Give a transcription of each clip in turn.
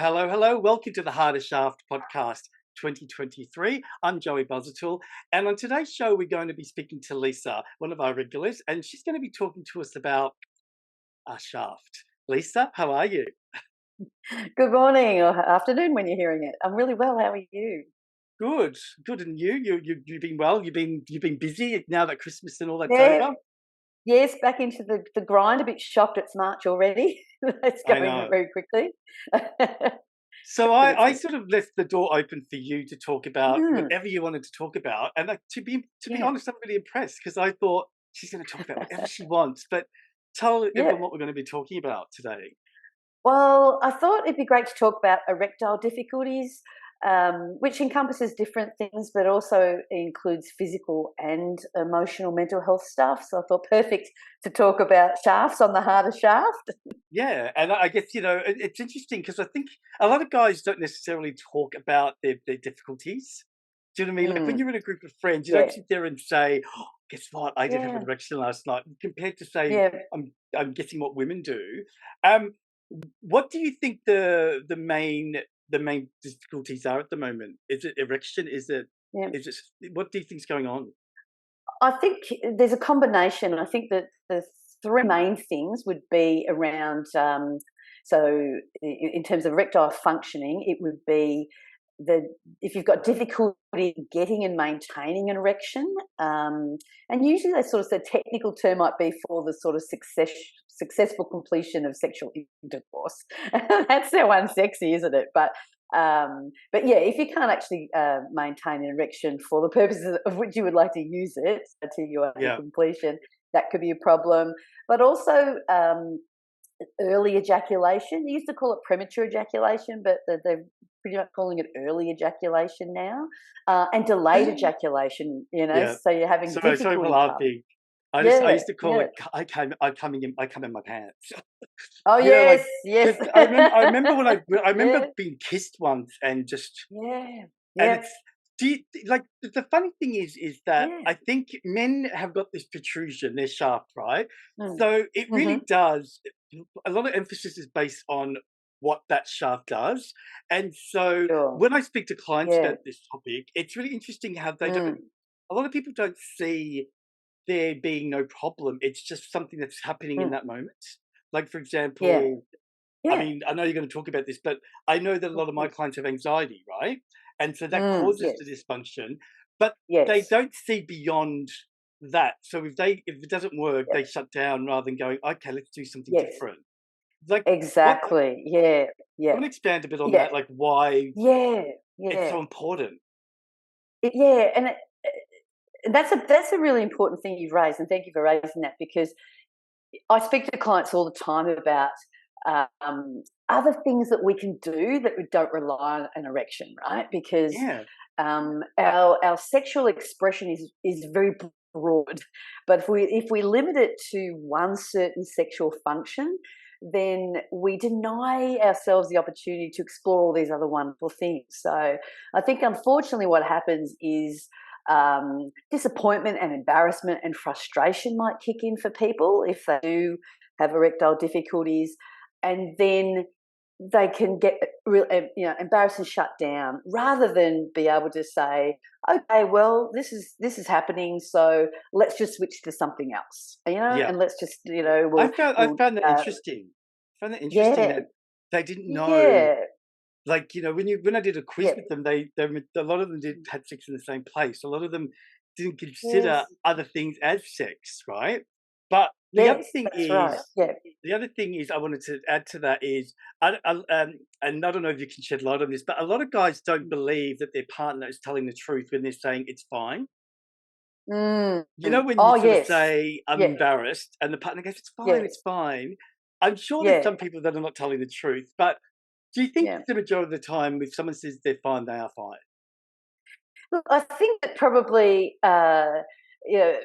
hello, hello. Welcome to the Harder Shaft podcast 2023. I'm Joey Busuttil, and on today's show, we're going to be speaking to Lisa, one of our regulars, and she's going to be talking to us about our shaft. Lisa, how are you? Good morning or afternoon when you're hearing it. I'm really well. How are you? Good, good. And you've been well. You've been busy now that Christmas and all that's Yeah, over. yes, back into the grind. A bit shocked it's March already. It's I going know. very quickly. So But it's I good. sort of left the door open for you to talk about Mm, whatever you wanted to talk about, and to be yeah, honest, I'm really impressed because I thought she's going to talk about whatever she wants. But tell yeah. everyone what we're going to be talking about today. Well, I thought it'd be great to talk about erectile difficulties, which encompasses different things, but also includes physical and emotional mental health stuff. So I thought perfect to talk about shafts on the harder shaft. Yeah, and I guess it's interesting because I think a lot of guys don't necessarily talk about their difficulties. Do you know what I mean? Like when Mm, you're in a group of friends, you don't yeah, sit there and say, oh, "Guess what? I did have an yeah, erection last night." Compared to say, yeah, I'm guessing what women do. Um, what do you think the main difficulties are at the moment? Is it erection? yeah. Is it what do you think's going on? I think there's a combination. I think that the three main things would be around. In terms of erectile functioning, it would be the if you've got difficulty getting and maintaining an erection, and usually they sort of the technical term might be for the sort of successful completion of sexual intercourse. That's so unsexy, isn't it? But yeah, if you can't actually maintain an erection for the purposes of which you would like to use it to your Yeah. completion, that could be a problem. But also early ejaculation. They used to call it premature ejaculation, but they're pretty much calling it early ejaculation now. And delayed ejaculation. Yeah. So you're having Sorry for difficulty come. laughing. I Yeah, used to call yeah. it I come in my pants. Oh You know, yes, like yes. because I remember I remember Yeah, being kissed once and just yeah, and yeah, it's do you, like the funny thing is that yeah. I think men have got this protrusion, their shaft, right? Mm. So it Mm-hmm. really does. A lot of emphasis is based on what that shaft does, and so Sure. when I speak to clients Yeah. about this topic, it's really interesting how they don't. Mm. A lot of people don't see there being no problem. It's just something that's happening in Mm. that moment. Like, for Yeah. example, I Yeah. mean, I know you're going to talk about this, but I know that a lot of my Mhm. clients have anxiety, right? And so that Mm. causes the Yes. dysfunction, but they Yes. don't see beyond that. So if it doesn't work, Yep. they shut down rather than going, okay, let's do something Yes. different. Like what? Exactly. Yeah. I Yeah. want to expand a bit on Yeah. that, like why Yeah. it's Yeah. so important. Yeah. And that's a really important thing you've raised, and thank you for raising that because I speak to clients all the time about other things that we can do that we don't rely on an erection, right? Because Yeah, our sexual expression is very broad, but if we limit it to one certain sexual function, then we deny ourselves the opportunity to explore all these other wonderful things. So I think unfortunately what happens is disappointment and embarrassment and frustration might kick in for people if they do have erectile difficulties, and then they can get real, embarrassed and shut down rather than be able to say, okay, well, this is happening, so let's just switch to something else, yeah. and let's just, I we'll found that interesting. I found that interesting yeah, that they didn't know. yeah, Like, when I did a quiz yeah, with them, they a lot of them did had sex in the same place. A lot of them didn't consider yes, other things as sex, right? But yes, that's right, yeah, the other thing is I wanted to add to that is and I don't know if you can shed light on this, but a lot of guys don't believe that their partner is telling the truth when they're saying it's fine. mm. You know, when you Oh sort of yes, say I'm yeah, embarrassed and the partner goes, it's yes, fine. I'm sure there's yeah, some people that are not telling the truth, but do you think yeah. the majority of the time, if someone says they're fine, they are fine? Look, I think that probably, you know,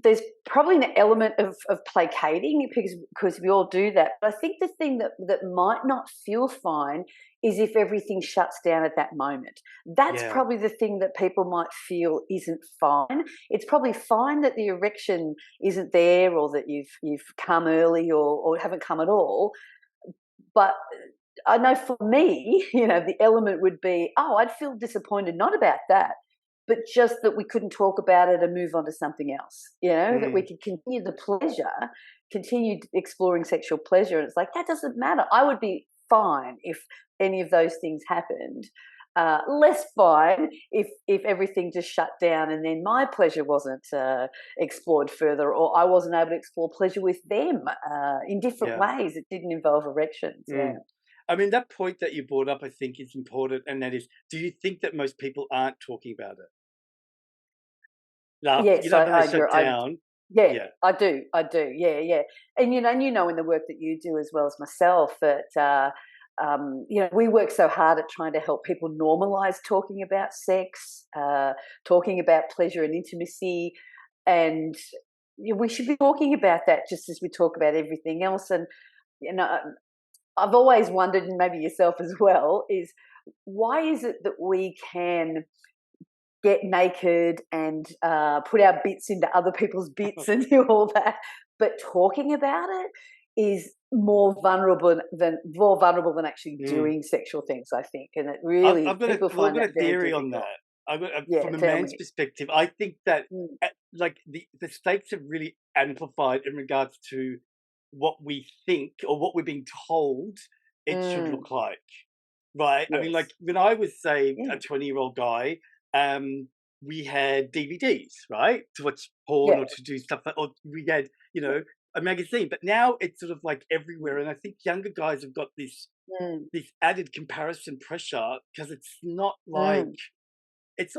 there's probably an element of placating because we all do that. But I think the thing that might not feel fine is if everything shuts down at that moment. That's Yeah, probably the thing that people might feel isn't fine. It's probably fine that the erection isn't there, or that you've come early, or haven't come at all. But I know for me, the element would be, oh, I'd feel disappointed not about that, but just that we couldn't talk about it and move on to something else, that we Mm, could continue the pleasure, continue exploring sexual pleasure. And it's like, that doesn't matter. I would be fine if any of those things happened. Less fine if everything just shut down and then my pleasure wasn't explored further, or I wasn't able to explore pleasure with them in different yeah. ways. It didn't involve erections. Yeah. Mm. I mean, that point that you brought up, I think, is important, and that is, do you think that most people aren't talking about it? Now, Yes, when they I shut agree. down, Yeah, yeah. I do. I do. Yeah, yeah. And in the work that you do as well as myself, that we work so hard at trying to help people normalize talking about sex, talking about pleasure and intimacy, and we should be talking about that just as we talk about everything else. And you know, I've always wondered, and maybe yourself as well, is why is it that we can get naked and put our bits into other people's bits and do all that. But talking about it is more vulnerable than actually Mm. doing sexual things, I think. And it really, people I've find got that a very theory on difficult. that. Yeah, From a tell man's me. perspective, I think that Mm, like the stakes are really amplified in regards to what we think or what we're being told it should mm, look like. Right. I mean, like yes. when I was, say, a Yeah. 20-year-old guy, we had DVDs, right, to watch porn Yeah. or to do stuff, or we had, a magazine. But now it's sort of like everywhere, and I think younger guys have got Mm, this added comparison pressure because mm, it's not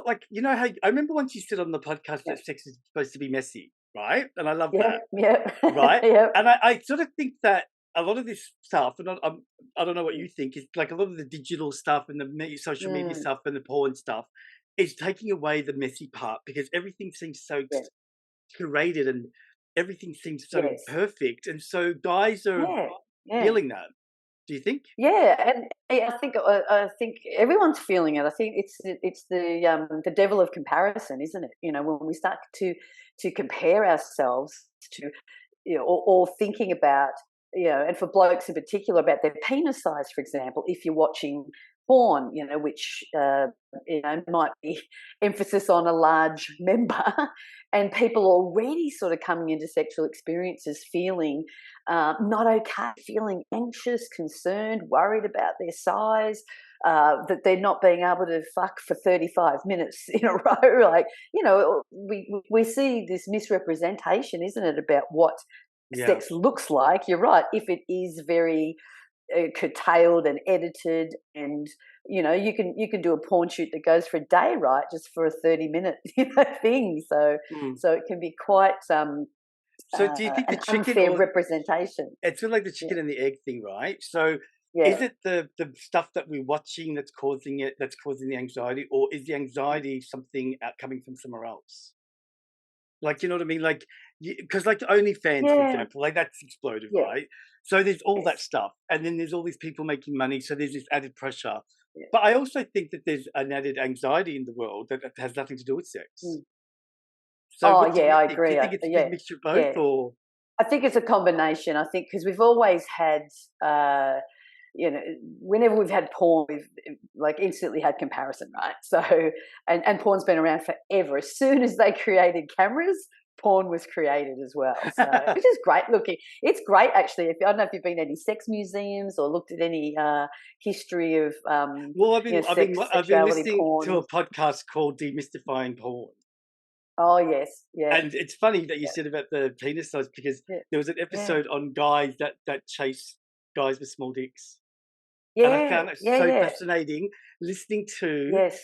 like how I remember once you said on the podcast yeah. that sex is supposed to be messy, right? And I love Yeah. that. Yeah. Right? Yeah. And I sort of think that a lot of this stuff, and I don't know what Mm, you think, is like a lot of the digital stuff and the social media mm, stuff and the porn stuff is taking away the messy part because everything seems so yeah. curated and everything seems so Yes. perfect. And so guys are Yeah. Yeah. feeling that. Do you think? Yeah, and I think everyone's feeling it. I think it's the devil of comparison, isn't it? When we start to compare ourselves to, or thinking about, and for blokes in particular, about their penis size, for example. If you're watching porn, which might be emphasis on a large member, and people already sort of coming into sexual experiences feeling not okay, feeling anxious, concerned, worried about their size, that they're not being able to fuck for 35 minutes in a row. Like, we see this misrepresentation, isn't it, about what Yeah. sex looks like. You're right. If it is very curtailed and edited, and you can do a porn shoot that goes for a day, right, just for a 30-minute thing. So Mm. so it can be quite So do you think the an chicken unfair or representation. it's sort of like the Yeah, chicken and the egg thing, right? So is yeah, it the stuff that we're watching that's causing the anxiety, or is the anxiety something out coming from somewhere else? Like, you know what I mean? Like, because like OnlyFans, for yeah, example, like that's exploded, yeah, right? So there's all that yes, stuff, and then there's all these people making money, so there's this added pressure. yeah. But I also think that there's an added anxiety in the world that has nothing to do with sex. Mm. So Oh what do yeah, you I think? Do agree. you think it's a Yeah, big mixture of both, yeah. or I think it's a combination. I think because we've always had, uh, whenever we've had porn, we've like instantly had comparison, right? So, and porn's been around forever. As soon as they created cameras, porn was created as well. So, which is great looking. It's great actually. If I don't know if you've been to any sex museums or looked at any history of, well, I've been sexuality listening to porn. a podcast called Demystifying Porn. Oh yes, yeah, And it's funny that you yeah, said about the penis size because yeah, there was an yeah, episode on guys that chase guys with small dicks. And I yeah, found it yeah, so yeah. fascinating listening to Yes,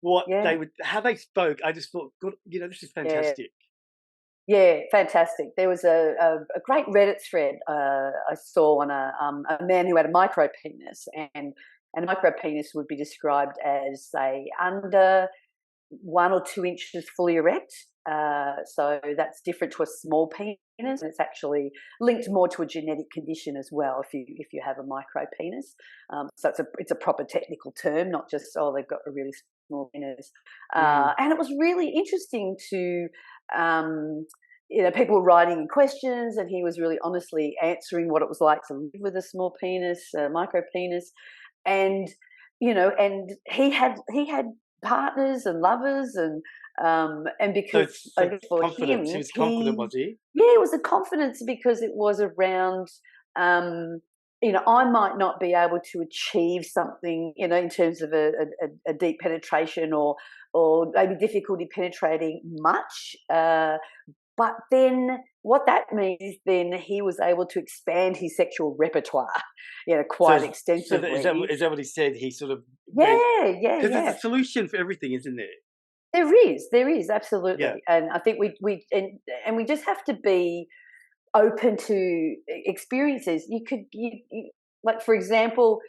what they yeah, would how they spoke. I just thought, good, this is yeah. fantastic. Yeah, fantastic. There was a great Reddit thread I saw on a man who had a micro penis, and a micro penis would be described as, say, under 1 or 2 inches fully erect. So that's different to a small penis, and it's actually linked more to a genetic condition as well. If you have a micro penis, so it's a proper technical term, not just, oh, they've got a really small penis. Mm, And it was really interesting to. Um, people were writing in questions, and he was really honestly answering what it was like to live with a small penis, a micro penis, and and he had partners and lovers, and So because it's I so guess for confidence. He him, was confident, was he? yeah, it was a confidence because it was around. Um, I might not be able to achieve something, in terms of a deep penetration, or maybe difficulty penetrating much. But then what that means is then he was able to expand his sexual repertoire, So, quite extensively. is that what he said? He sort of went Yeah, yeah, because there's yeah. a solution for everything, isn't there? There is Yeah. absolutely, and I think we we just have to be open to experiences. You like, for example,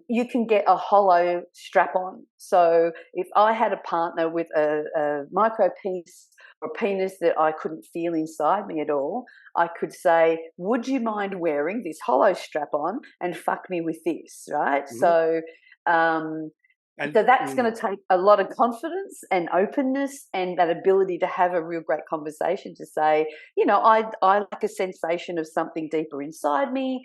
you can get a hollow strap on. So if I had a partner with a micro penis or a penis that I couldn't feel inside me at all, I could say, "Would you mind wearing this hollow strap on and fuck me with this?" Right? Mhm. Um, And so that's going to take a lot of confidence and openness and that ability to have a real great conversation to say, I like a sensation of something deeper inside me.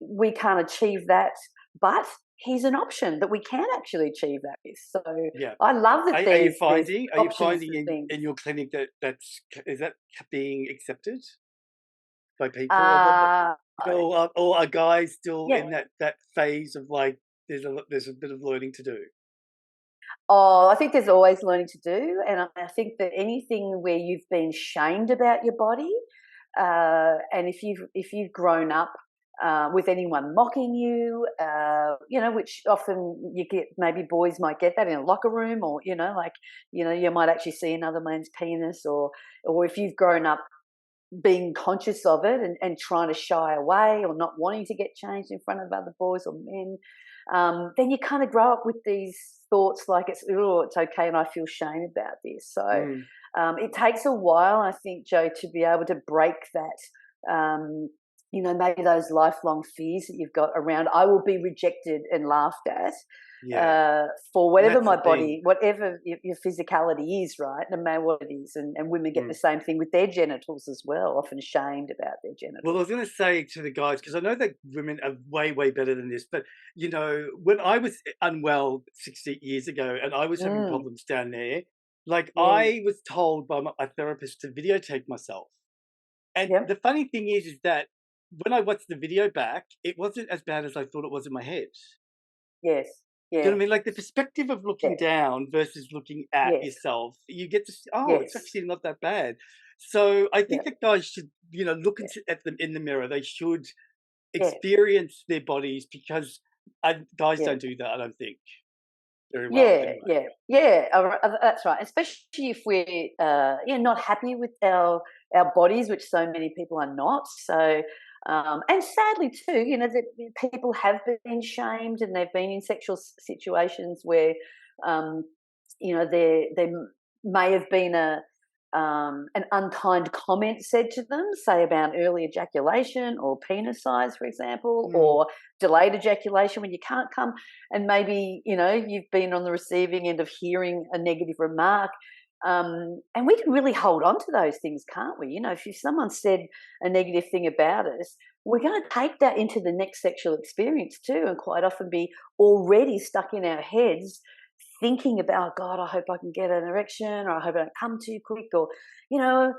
We can't achieve that, but here's an option that we can actually achieve that with. So yeah. I love that Are you there's finding options for things. in your clinic that is that being accepted by people? Uh, Or are guys still yeah. in that phase of like there's a bit of learning to do? Oh, I think there's always learning to do, and I think that anything where you've been shamed about your body, and if you've grown up with anyone mocking you, which often you get, maybe boys might get that in a locker room, or you might actually see another man's penis, or if you've grown up being conscious of it, and trying to shy away or not wanting to get changed in front of other boys or men, then you kind of grow up with these thoughts like it's okay, and I feel shame about this. So Mm. it takes a while, I think, Joe, to be able to break that. Maybe those lifelong fears that you've got around, I will be rejected and laughed at, Yeah, for and whatever that's the my thing. body, whatever your physicality is, right? No matter what it is. And women get the Mm. same thing with their genitals as well, often shamed about their Well, I genitals. was going to say to the guys, because I know that women are way, way better than this. But when I was unwell 60 years ago, and I was having Mm, problems down there, like yeah. I was told by my therapist to videotape myself. And Yep. the funny thing is that when I watched the video back, it wasn't as bad as I thought it was in my head. Yes. Do you know Yeah. what I mean? Like the perspective of looking Yes. down versus looking at Yes. yourself, you get to see, oh, it's Yes. actually not that bad. So I think Yep. that guys should, look Yeah. at them in the mirror. They should Yeah. experience their bodies because guys Yeah. don't do that. I don't think very well. Yeah, Anyway, yeah, yeah. That's right. Especially if we're not happy with our bodies, which so many people are not. So, and sadly too, that people have been shamed, and they've been in sexual situations where, um, there may have been an unkind comment said to them, say about early ejaculation or penis size, for example, mm, or delayed ejaculation when you can't come, and maybe you've been on the receiving end of hearing a negative remark. And we can really hold on to those things, can't we? If someone said a negative thing about us, we're going to take that into the next sexual experience too, and quite often be already stuck in our heads thinking about, God, I hope I can get an erection, or I hope I don't come too quick, or you know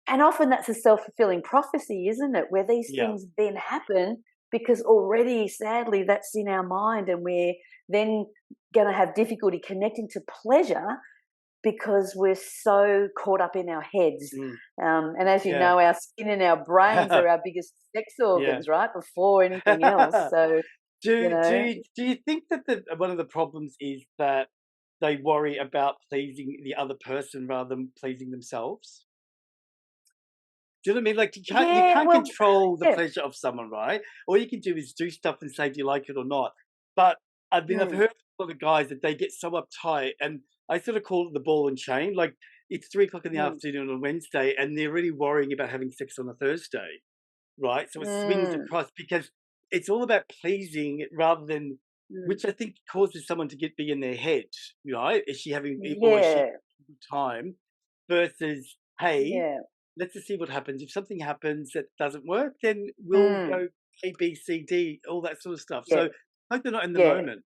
and often that's a self-fulfilling prophecy, isn't it, where these yeah, things then happen because already, sadly, that's in our mind, and we're then going to have difficulty connecting to pleasure because we're so caught up in our heads. mm, And as you yeah, know, our skin and our brains are our biggest sex yeah. organs, right, before anything else. So, you know, Do you think that one of the problems is that they worry about pleasing the other person rather than pleasing themselves? Do you know what I mean? Like you yeah, can't well, control the yeah, pleasure of someone, right? All you can do is do stuff and say, do you like it or not? But I've mm, heard a lot of guys that they get so uptight, and I sort of call it the ball and chain. Like it's 3 o'clock in the mm, afternoon on a Wednesday, and they're really worrying about having sex on a Thursday, right? So it swings mm, across because it's all about pleasing rather than, mm. which I think causes someone to be in their head, right? Is she having or is she Yeah, having a good time versus hey, Yeah. let's just see what happens. If something happens that doesn't work, then we'll Mm. go A, B, C, D, all that sort of stuff. Yeah. So hope they're not in the Yeah. moment.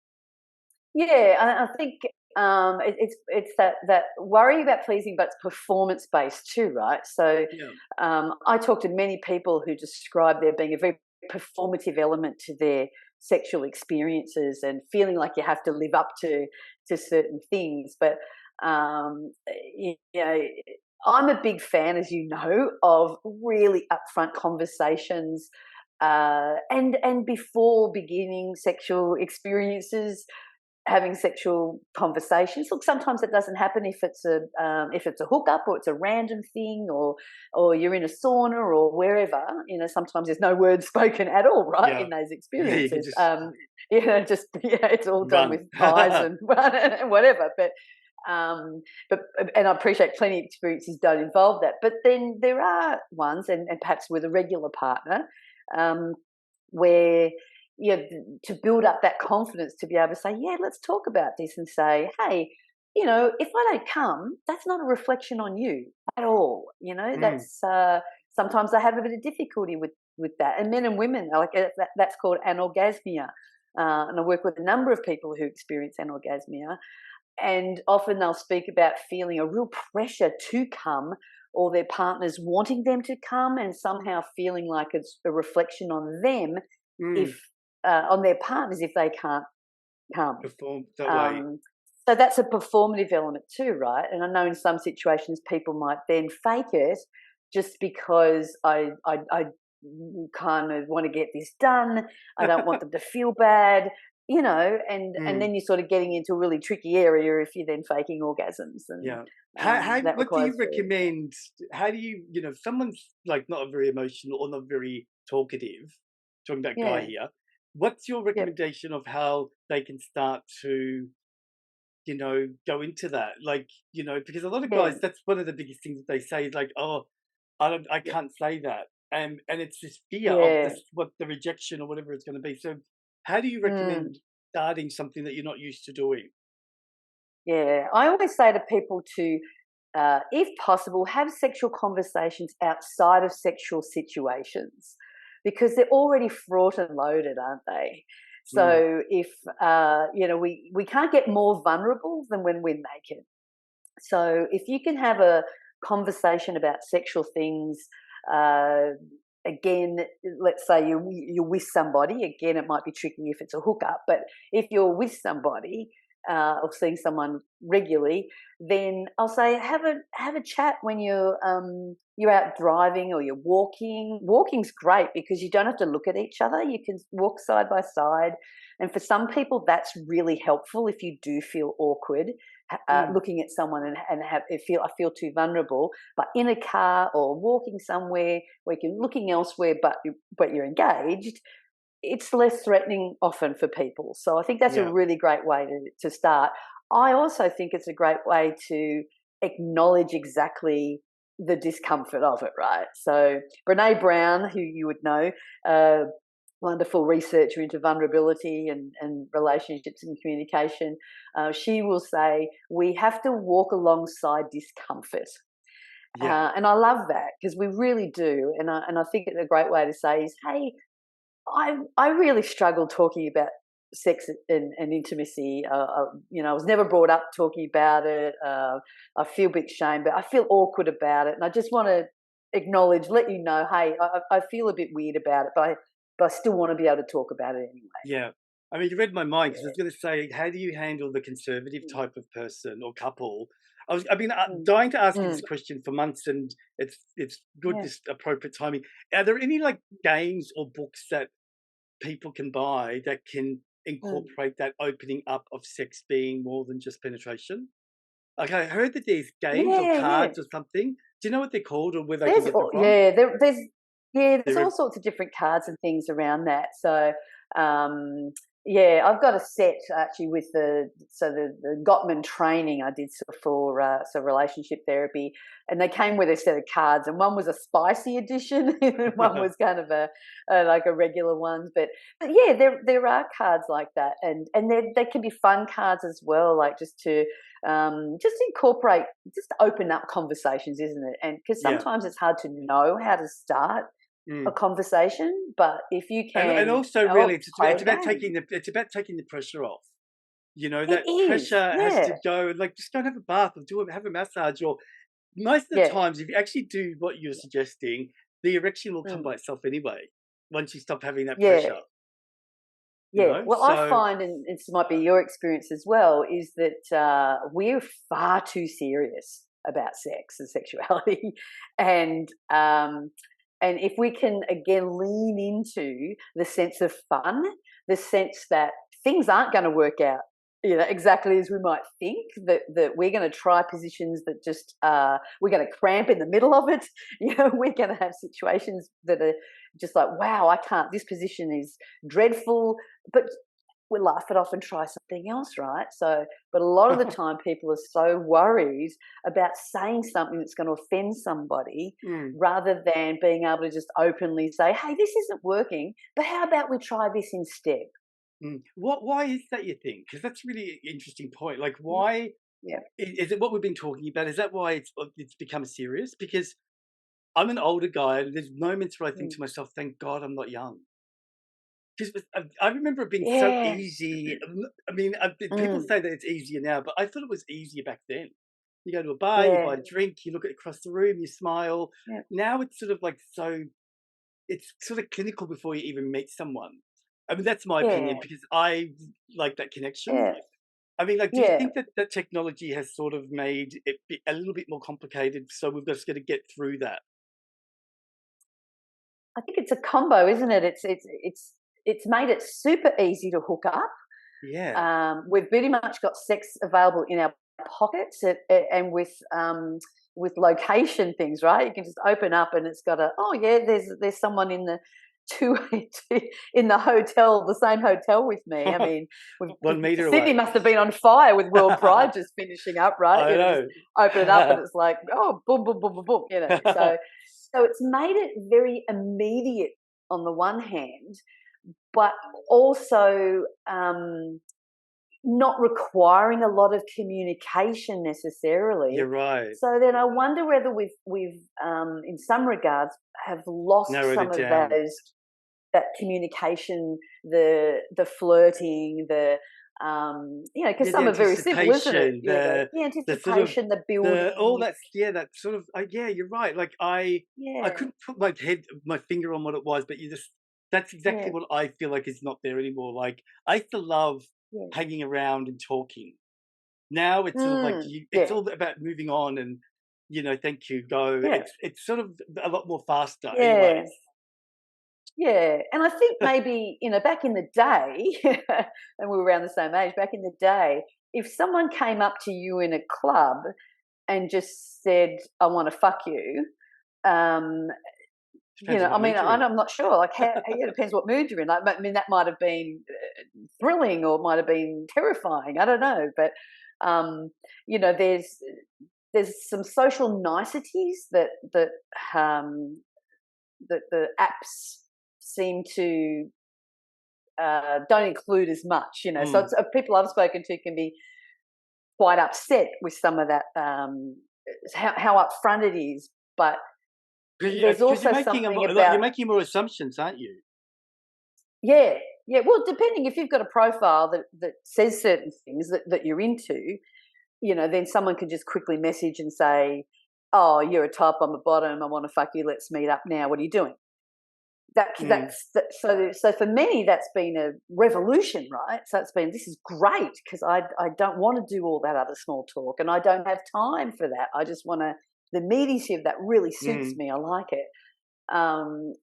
Yeah, I think it's that worry about pleasing, but it's performance based too, right? So Yeah. I talk to many people who describe there being a very performative element to their sexual experiences and feeling like you have to live up to certain things. But you know, I'm a big fan, as you know, of really upfront conversations. And before beginning sexual experiences, having sexual conversations. Look, sometimes it doesn't happen if it's a hookup or it's a random thing, or you're in a sauna or wherever. Sometimes there's no words spoken at all, right, Yeah. in those Yeah, you can experiences. just Just it's all done with run. eyes and whatever. Um, but and I appreciate plenty of experiences don't involve that. But then there are ones, and perhaps with a regular partner, um, where to build up that confidence to be able to say, yeah, let's talk about this, and say, hey, if I don't come, that's not a reflection on you at all. Mm. That's sometimes I have a bit of difficulty with that, and men and women are like that's called anorgasmia. And I work with a number of people who experience anorgasmia, and often they'll speak about feeling a real pressure to come, or their partners wanting them to come, and somehow feeling like it's a reflection on them, Mm. if on their partners if they can't come. Perform that way. um, so that's a performative element too, right? And I know in some situations people might then fake it just because I kind of want to get this done. I don't want them to feel bad, and Mm. then you're sort of getting into a really tricky area if you're then faking orgasms, and Yeah. How that what do you requires very. recommend? How do you, if someone's like not very emotional or not very talkative, talking about guy Yeah. here, what's your Yep. recommendation of how they can start to, go into that? Like, because a lot of Yeah. guys, that's one of the biggest things that they say is like, oh, I Yeah. can't say that. And it's this fear of Yeah. this, what the rejection or whatever it's going to be. So how do you Mm. recommend starting something that you're not used to doing? Yeah. I always say to people to, if possible, have sexual conversations outside of sexual situations, because they're already fraught and loaded, aren't they? Mm. So if we can't get more vulnerable than when we're naked. So if you can have a conversation about sexual things, uh, again, let's say you're with somebody. Again, it might be tricky if it's a hookup, but if you're with somebody, or seeing someone regularly, then I'll say have a chat when you're out driving or you're walking. Walking's great because you don't have to look at each other. You can walk side by side, and for some people that's really helpful if you do feel awkward Mm. looking at someone, and I feel too vulnerable. But in a car or walking somewhere where you're looking elsewhere, but you're engaged, it's less threatening often for people. So I think that's a Yeah. really great way to start. I also think it's a great way to acknowledge exactly the discomfort of it, right? So Brene Brown, who you would know, uh, wonderful researcher into vulnerability and relationships and communication, she will say we have to walk alongside discomfort. Yeah. And I love that because we really do. And I think it's a great way to say is, hey, I really struggle talking about sex and intimacy. I was never brought up talking about it. I feel a bit shame, but I feel awkward about it, and I just want to acknowledge, let you know, hey, I feel a bit weird about it, but I still want to be able to talk about it anyway. Yeah. I mean, you read my mind because I Yeah. was going to say, how do you handle the conservative Mm, type of person or couple? I've been mm, dying to ask you this mm, question for months, and it's good, yeah. this appropriate timing. Are there any like games or books that people can buy that can Mm. incorporate that opening up of sex being more than just penetration? Like I heard that there's games or Yeah, yeah. cards or something. Do you know what they're called or where they can There's get them all from? yeah, there's They're all sorts of different cards and things around that. So, Yeah, I've got a set actually with the Gottman training I did for relationship therapy, and they came with a set of cards, and one was a spicy edition, and one was kind of a like a regular one. But yeah, there are cards like that, and they can be fun cards as well, like just incorporate, just open up conversations, isn't it? And because Yeah. sometimes it's hard to know how to start a Mm. conversation, but if you And can, also really play it's a about game. taking the pressure off. You know, It that is, pressure has yeah, to go, like, just go and have a bath or have a massage, or most of the yeah, times, if you actually do what you're suggesting, the erection will come mm, by itself anyway, once you stop having that yeah, pressure, you yeah. know? Well, I So find, and this might be your experience as well, is that we're far too serious about sex and sexuality, and um, and if we can again lean into the sense of fun, the sense that things aren't going to work out, exactly as we might think, that we're going to try positions that just we're going to cramp in the middle of it. We're going to have situations that are just like, wow, I can't, this position is dreadful, but we laugh it off and try something else, right? So, but a lot of the time people are so worried about saying something that's going to offend somebody, mm, rather than being able to just openly say, hey, this isn't working, but how about we try this instead? why is that, you think? Because that's really an interesting point. Like, Mm, why yeah. is it what we've been talking about? Is that why it's become serious? Because I'm an older guy, and there's moments where I think Mm. to myself, "Thank God I'm not young." Because I remember it being so Yeah. easy. I mean, people Mm. say that it's easier now, but I thought it was easier back then. You go to a bar, you Yeah. buy a drink, you look at across the room, you smile. Yeah. Now it's sort of like it's sort of clinical before you even meet someone. I mean, that's my opinion Yeah. because I like that connection. Yeah. I mean, like, do you Yeah. think that that technology has sort of made it a little bit more complicated? So we've just got to get through that. I think it's a combo, isn't it? It's made it super easy to hook up. Yeah, We've pretty much got sex available in our pockets, and with location things, right? You can just open up and it's got oh yeah, there's someone in the two in the hotel, the same hotel with me. I mean, 1 meter Sydney away. must have been on fire with World Pride I just finishing up, right? Just know. open it up and it's like, oh, boom, boom, boom, boom, boom. So it's made it very immediate on the one hand, but also not requiring a lot of communication necessarily. You're right. So then I wonder whether we've in some regards have lost Narrowed some it of down. that communication, the flirting, because Yeah, the some are very simple, isn't it? anticipation, Yeah, the the sort of anticipation, the the all building. that yeah, that sort of yeah, you're right. Like I Yeah, couldn't put my finger on what it was, but you just that's exactly yeah, what I feel like is not there anymore. Like I used to love yeah. hanging around and talking. Now it's sort of like it's Yeah, all about moving on and thank you, go. yeah, It's sort of a lot more faster yeah. anyways. Yeah, and I think maybe, back in the day, and we were around the same age, back in the day, if someone came up to you in a club and just said, "I want to fuck you," um, Depends on I what mean, mood you're in. I'm not sure. Like, yeah, it depends what mood you're in. Like, I mean, that might have been thrilling or might have been terrifying. I don't know, but um, there's some social niceties um, that the apps seem to don't include as much. So Mm. it's, people I've spoken to can be quite upset with some of that, how upfront it is. But there's Because you're also making a something lot, like, about, you're making more assumptions, aren't you? yeah, yeah. Well, depending if you've got a profile that says certain things that you're into, then someone can just quickly message and say, "Oh, you're a top, I'm a bottom. I want to fuck you. Let's meet up now. What are you doing?" Mm, So for many that's been a revolution, right? So it's been, this is great because I don't want to do all that other small talk and I don't have time for that. I just want to, the immediacy of that really suits mm, me. I like it.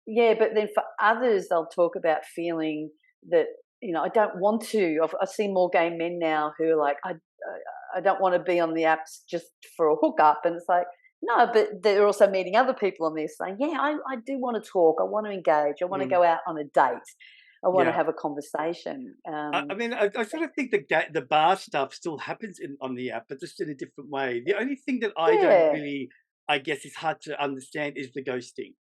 Yeah, but then for others, they'll talk about feeling that, I don't want to. I've seen more gay men now who are like, I don't want to be on the apps just for a hookup, and it's like, no, but they're also meeting other people on there saying, yeah, I do want to talk, I want to engage, I want to mm. go out on a date. I want to Yeah. have a conversation. I mean, I sort of think the bar stuff still happens on the app, but just in a different way. The only thing that I don't Yeah. really, I guess, is hard to understand is the ghosting.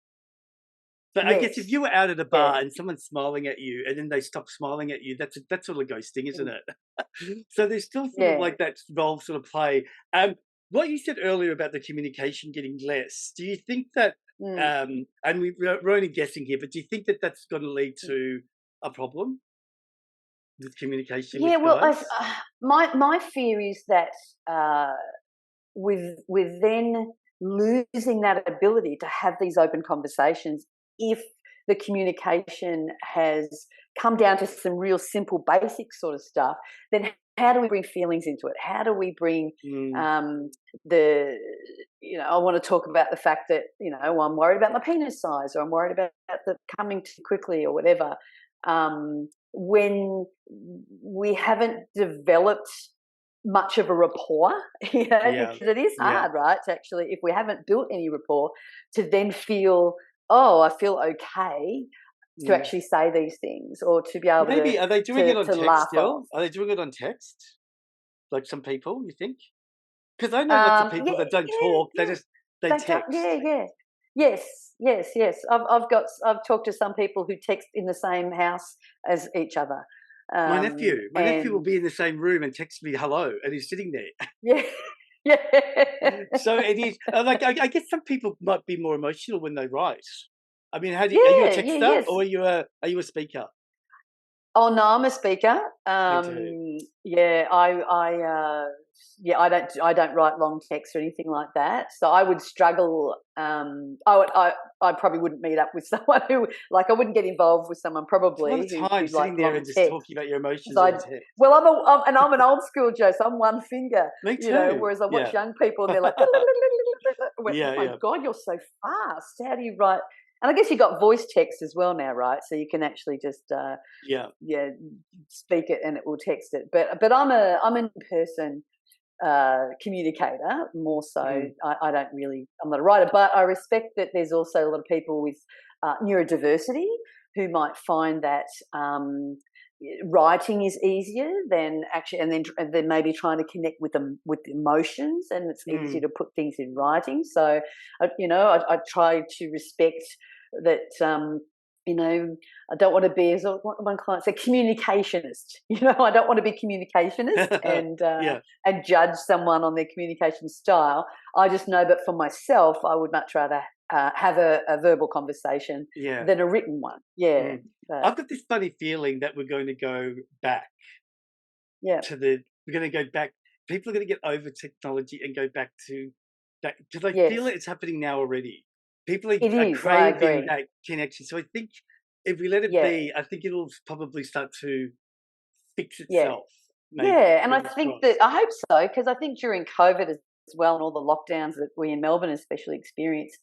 But I guess if Yes. you were out at a Yeah. bar and someone's smiling at you and then they stop smiling at you, that's sort of ghosting, isn't Mm. it? So there's still sort of Yeah. like that role sort of play. What you said earlier about the communication getting less, do you think that, Mm. and we're only guessing here, but do you think that that's going to lead Mm. to a problem with communication Yeah. with Well, guys? my fear is that uh, with then losing that ability to have these open conversations if the communication has come down to some real simple basic sort of stuff, then how do we bring feelings into it? How do we bring Mm, um, the I want to talk about the fact that I'm worried about my penis size, or I'm worried about the coming too quickly, or whatever, when we haven't developed much of a rapport, yeah, because it is yeah. hard, right? To actually, if we haven't built any rapport, to then feel, oh, I feel okay to Mm. actually say these things, or to be able to Maybe are they doing it to on to text laugh off. still? Are they doing it on text? Like some people, you think? Because I know lots of Yeah, people that don't yeah, talk; yeah. they They don't. text. Yeah, yeah. Yes, yes, yes. I've talked to some people who text in the same house as each other, My nephew will and be in the same room and text me hello, and he's sitting there. yeah, yeah, So it is like I guess some people might be more emotional when they write. I mean, how do are you a yeah, yeah, texter yes. or are you a speaker? Oh no, I'm a speaker. Me too. Yeah, yeah, I don't write long texts or anything like that. So I would struggle. I probably wouldn't meet up with someone who, like, I wouldn't get involved with someone It's a lot probably of who time sitting liked there long and just texts. talking about your 'Cause emotions on text. well, I'm an old school Joe, so I'm one finger, Me too. whereas I watch Yeah. young people and they're like, I went, oh Yeah, my yeah, God, you're so fast. How do you write? And I guess you got voice text as well now, right? So you can actually just yeah. yeah, speak it and it will text it. But I'm an in-person communicator more so. Mm, I don't really, I'm not a writer, but I respect that there's also a lot of people with neurodiversity who might find that writing is easier than actually, and then maybe trying to connect with them with emotions, and it's easier mm. to put things in writing. So I try to respect that. I don't want to be, as one client said, communicationist. I don't want to be communicationist Yeah, and judge someone on their communication style. I just know that for myself, I would much rather have a verbal conversation yeah. than a written one. Yeah, Mm. but I've got this funny feeling that we're going to go back yeah, we're going to go back. People are going to get over technology and go back to that because I feel yes, it's happening now already. People it are is. I craving agree. that connection. So I think if we let it Yeah, be, I think it'll probably start to fix yeah, itself. Maybe, yeah. And I fingers think that, crossed. I hope so, because I think during COVID as well, and all the lockdowns that we in Melbourne especially experienced,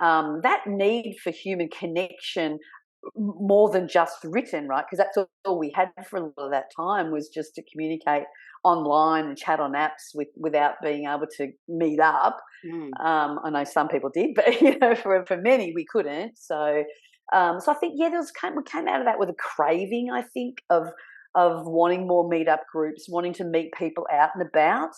that need for human connection more than just written, right? Because that's all we had for a lot of that time, was just to communicate online and chat on apps without being able to meet up. Mm, I know some people did, but for many we couldn't. So I think, yeah, we came out of that with a craving, I think, of wanting more meetup groups, wanting to meet people out and about.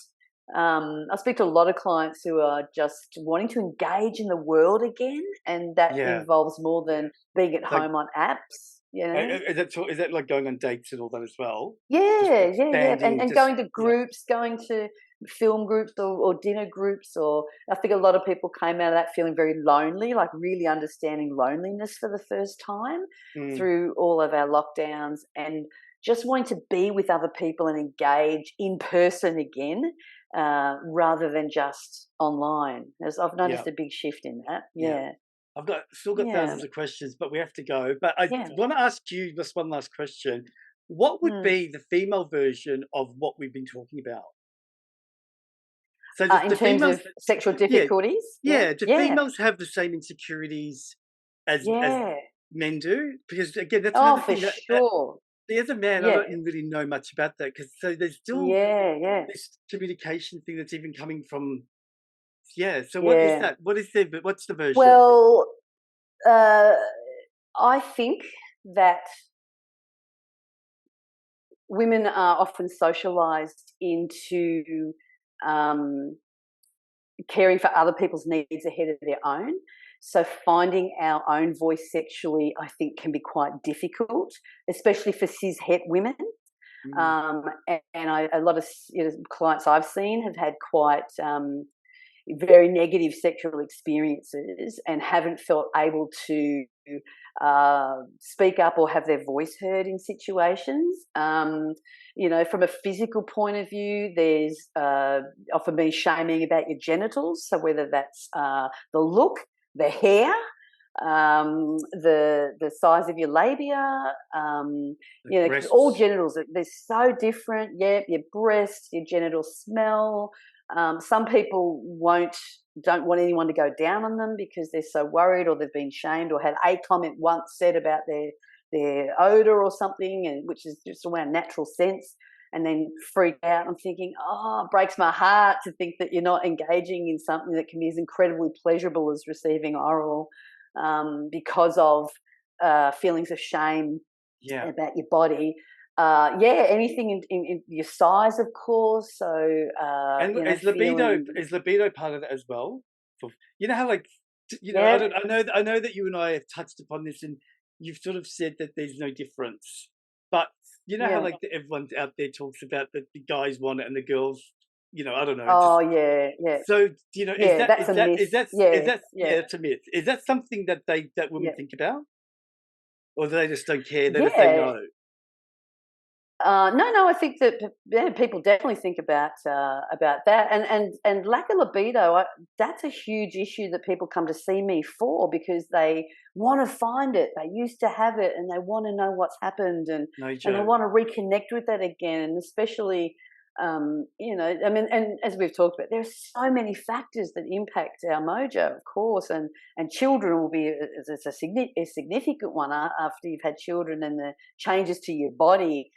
I speak to a lot of clients who are just wanting to engage in the world again, and that yeah, involves more than being at like home on apps. is that like going on dates and all that as well? Just Yeah, yeah, yeah, expanding, and just going to yeah, groups, going to film groups or dinner groups, or I think a lot of people came out of that feeling very lonely, like really understanding loneliness for the first time mm, through all of our lockdowns, and just wanting to be with other people and engage in person again, rather than just online. As I've yeah, noticed a big shift in that. yeah. Yeah, I've still got yeah, thousands of questions, but we have to go. But I yeah. want to ask you just one last question. What would Mm. be the female version of what we've been talking about? So In the terms females, of sexual yeah, difficulties, yeah, yeah. Do yeah, females have the same insecurities as yeah. men do? Because again, that's Oh, another for thing that sure. as a man, I Yeah. don't even really know much about that. Because so there's still Yeah, yeah, this communication thing that's even coming from. Yeah. So what is yeah. that? What is the what's the version? Well, uh, I think that women are often socialized into um, caring for other people's needs ahead of their own. So finding our own voice sexually, I think, can be quite difficult, especially for cis het women. Mm. A lot of clients I've seen have had quite very negative sexual experiences and haven't felt able to speak up or have their voice heard in situations. From a physical point of view, there's often been shaming about your genitals. So whether that's the look, the hair, the size of your labia, because all Breasts. genitals, they're so different. Yeah, your breasts, your genital smell. Some people don't want anyone to go down on them because they're so worried, or they've been shamed, or had a comment once said about their odor or something, and which is just around natural sense, and then freak out. I'm thinking, oh, it breaks my heart to think that you're not engaging in something that can be as incredibly pleasurable as receiving oral, because of feelings of shame Yeah. about your body. Anything in your size, of course. So And is libido part of that as well? You know how, like, yeah, I know that you and I have touched upon this, and you've sort of said that there's no difference. But you know how, yeah. like, everyone out there talks about that the guys want it and the girls, I don't know, it's Oh, just yeah, yeah, so. yeah. That's a myth. Yeah, yeah, Yeah, it's a myth. Is that something that women yeah, think about, or do they just don't care? They just say yeah. no. No. I think that people definitely think about that, and lack of libido. That's a huge issue that people come to see me for, because they want to find it. They used to have it, and they want to know what's happened, No, and they Joe. want to reconnect with that again. And especially, I mean, and as we've talked about, there are so many factors that impact our mojo, of course, and children will be a significant one after you've had children, and the changes to your body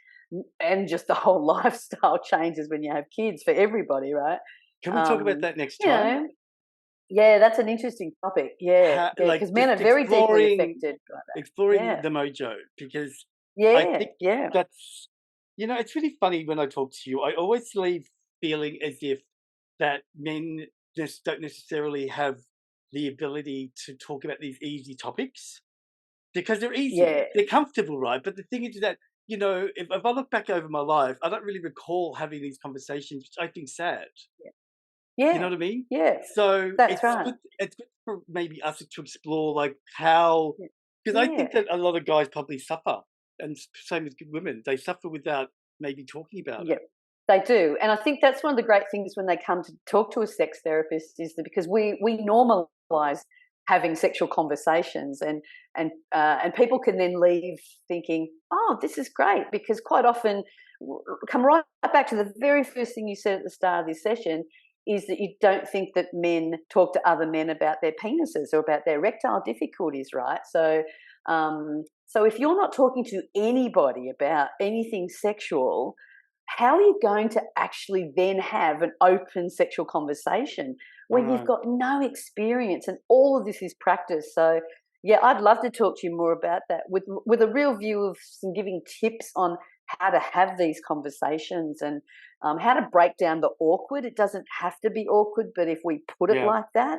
and just the whole lifestyle changes when you have kids for everybody, right? Can we talk about Um, that next you time? know, yeah, that's an interesting topic. Yeah, How, yeah, like, because men just are very deeply affected by that. exploring Yeah, the mojo, because I yeah, think yeah, that's it's really funny when I talk to you. I always leave feeling as if that men just don't necessarily have the ability to talk about these easy topics because they're easy, yeah, they're comfortable, right? But the thing is that if I look back over my life, I don't really recall having these conversations, which I think sad. You know yeah, what I mean? yeah. So That's right. it's good for maybe us to explore, like, how, because I think Yeah, that a lot of guys probably suffer, and same with women, they suffer without maybe talking about yeah. it. They do, and I think that's one of the great things when they come to talk to a sex therapist, is that because we normalise having sexual conversations, and people can then leave thinking, oh, this is great, because quite often, come right back to the very first thing you said at the start of this session, is that you don't think that men talk to other men about their penises or about their erectile difficulties, right? So if you're not talking to anybody about anything sexual, how are you going to actually then have an open sexual conversation I when you've know. got no experience, and all of this is practice? So yeah, I'd love to talk to you more about that, with a real view of some giving tips on how to have these conversations, and how to break down the awkward. It doesn't have to be awkward, but if we put it Yeah. like that,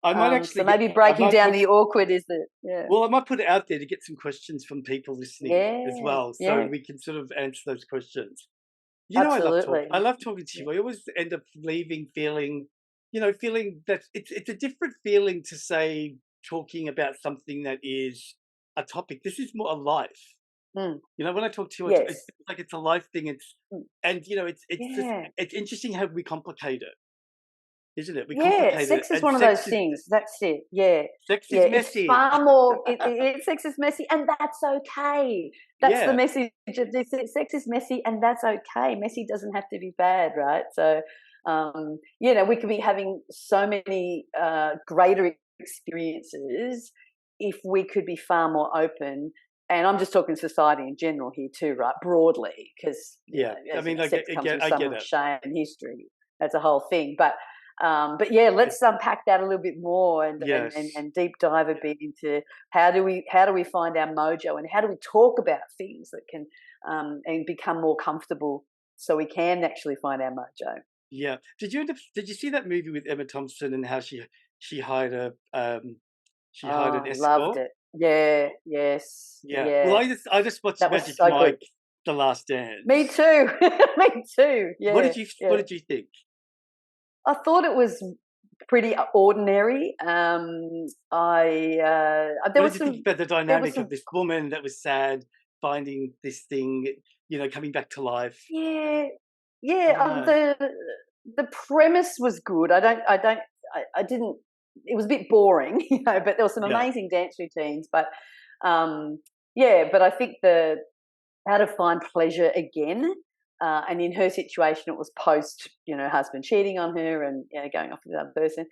I might so actually maybe I breaking might down put the awkward is the yeah, well, I might put it out there to get some questions from people listening as yeah, well, so yeah, we can sort of answer those questions. absolutely, I love talking to yeah, you. I always end up leaving feeling, feeling that it's a different feeling to say talking about something that is a topic. This is more a life. mm, When I talk to you, it's yes, like it's a life thing. mm, And it's just yeah. it's interesting how we complicate it, isn't it? We Yeah, complicate it, sex is and one of those things. That's it. Yeah, sex yeah. is It's messy. far more. Sex is messy, and that's okay. That's the Yeah, message of this. Sex is messy, and that's okay. Messy doesn't have to be bad, right? So, we could be having so many greater experiences if we could be far more open. And I'm just talking society in general here too, right? Broadly, because yeah. I as you mean, know, sex comes with I so get much it. shame and history. That's a whole thing, but But yeah, let's unpack that a little bit more Yes. and deep dive a bit into how do we find our mojo, and how do we talk about things that can and become more comfortable so we can actually find our mojo. Yeah. Did you see that movie with Emma Thompson and how she hired a she hired an Oh, loved escort? it. Yeah, yes, Yeah. Well, yeah. I just watched That was Magic so good. Mike: The Last Me Dance. too. Me too. Yeah, What yeah. did you think? I thought it was pretty ordinary. What did you think about the there was dynamic of some this woman that was sad, finding this thing, coming back to life? yeah, I yeah. don't know. The premise was good. I didn't. It was a bit boring, but there were some Yeah. amazing dance routines. But yeah, but I think the how to find pleasure again. And in her situation, it was post, husband cheating on her and going off with another person.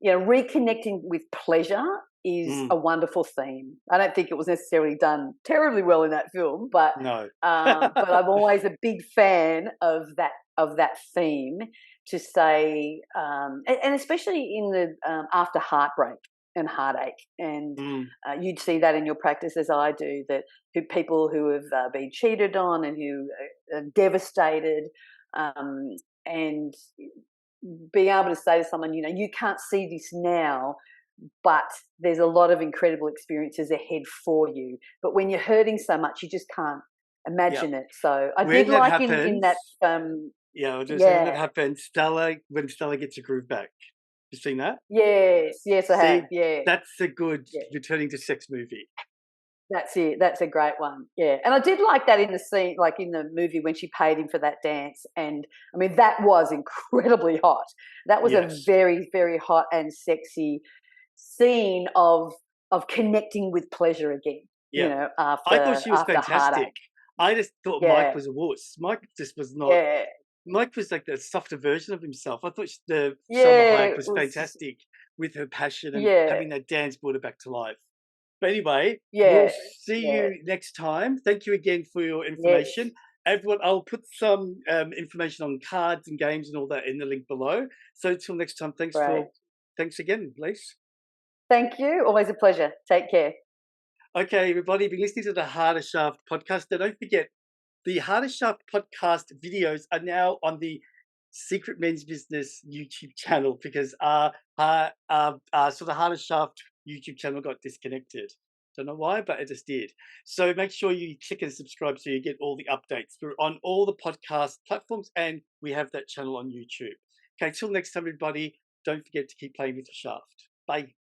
Reconnecting with pleasure is Mm, a wonderful theme. I don't think it was necessarily done terribly well in that film, no. but I'm always a big fan of that theme to say, and especially in the after heartbreak and heartache, and Mm, you'd see that in your practice as I do, that people who have been cheated on and who are devastated, and being able to say to someone, you can't see this now, but there's a lot of incredible experiences ahead for you. But when you're hurting so much, you just can't yeah. imagine it. So I did When that like in that, happens, yeah, I was gonna say when that yeah, happens, when Stella gets her groove back. You seen that? yes, yes, I have, See, yeah, that's a good yeah. returning to sex movie. That's it. That's a great one. Yeah. And I did like that in the scene, like in the movie when she paid him for that dance. And I mean, that was incredibly hot. That was a Yes. very, very hot and sexy scene of connecting with pleasure again, Yeah. I thought she was after fantastic. heartache. I just thought Mike Yeah. was a wuss. Mike just was not. Yeah. Mike was like the softer version of himself. I thought the Selma Yeah. Hayek It was was, fantastic with her passion and yeah. having that dance brought her back to life. But anyway, we'll Yeah. see Yeah. you next time. Thank you again for your Yes. information. Everyone, I'll put some information on cards and games and all that in the link below. So until next time, Great. thanks again, Lise. Thank you. Always a pleasure. Take care. Okay, everybody, been listening to the Harder Shaft podcast. Now, don't forget, the Harder Shaft podcast videos are now on the Secret Men's Business YouTube channel because so the Harder Shaft YouTube channel got disconnected. Don't know why, but it just did. So make sure you click and subscribe so you get all the updates. We're on all the podcast platforms and we have that channel on YouTube. Okay, till next time, everybody, don't forget to keep playing with the shaft. Bye.